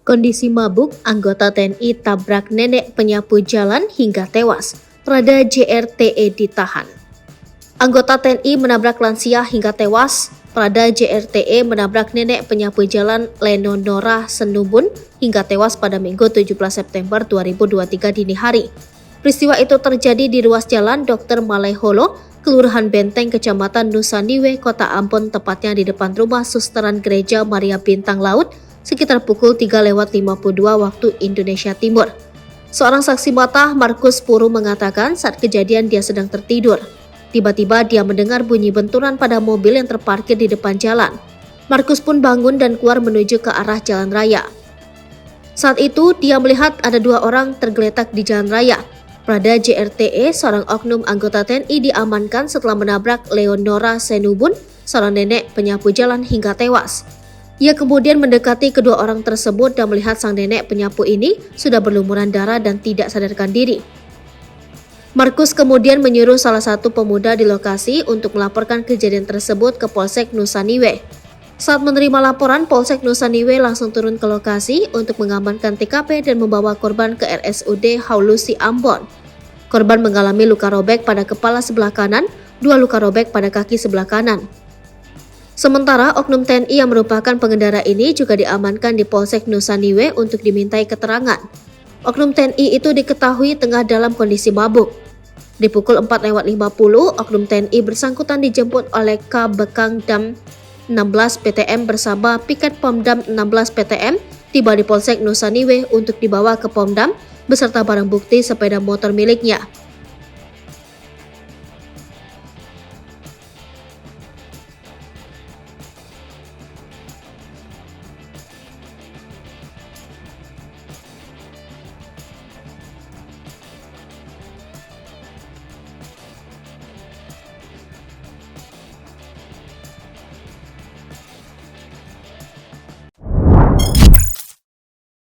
Kondisi mabuk, anggota TNI tabrak nenek penyapu jalan hingga tewas. Prada JRTE ditahan. Anggota TNI menabrak lansia hingga tewas. Prada JRTE menabrak nenek penyapu jalan Lenonora Senubun hingga tewas pada Minggu 17 September 2023 dini hari. Peristiwa itu terjadi di ruas jalan Dr. Malaiholo, Kelurahan Benteng, Kecamatan Nusaniwe, Kota Ambon, tepatnya di depan rumah Susteran Gereja Maria Bintang Laut, sekitar pukul 3:52 waktu Indonesia Timur. Seorang saksi mata, Markus Puru, mengatakan saat kejadian dia sedang tertidur. Tiba-tiba dia mendengar bunyi benturan pada mobil yang terparkir di depan jalan. Markus pun bangun dan keluar menuju ke arah jalan raya. Saat itu dia melihat ada dua orang tergeletak di jalan raya. Prada JRTE, seorang oknum anggota TNI, diamankan setelah menabrak Leonora Senubun, seorang nenek penyapu jalan, hingga tewas. Ia kemudian mendekati kedua orang tersebut dan melihat sang nenek penyapu ini sudah berlumuran darah dan tidak sadarkan diri. Markus kemudian menyuruh salah satu pemuda di lokasi untuk melaporkan kejadian tersebut ke Polsek Nusaniwe. Saat menerima laporan, Polsek Nusaniwe langsung turun ke lokasi untuk mengamankan TKP dan membawa korban ke RSUD Haulusi Ambon. Korban mengalami luka robek pada kepala sebelah kanan, 2 luka robek pada kaki sebelah kanan. Sementara oknum TNI yang merupakan pengendara ini juga diamankan di Polsek Nusaniwe untuk dimintai keterangan. Oknum TNI itu diketahui tengah dalam kondisi mabuk. Di pukul 4:50, oknum TNI bersangkutan dijemput oleh Kabekangdam 16 PTM bersama piket Pomdam 16 PTM tiba di Polsek Nusaniwe untuk dibawa ke Pomdam beserta barang bukti sepeda motor miliknya.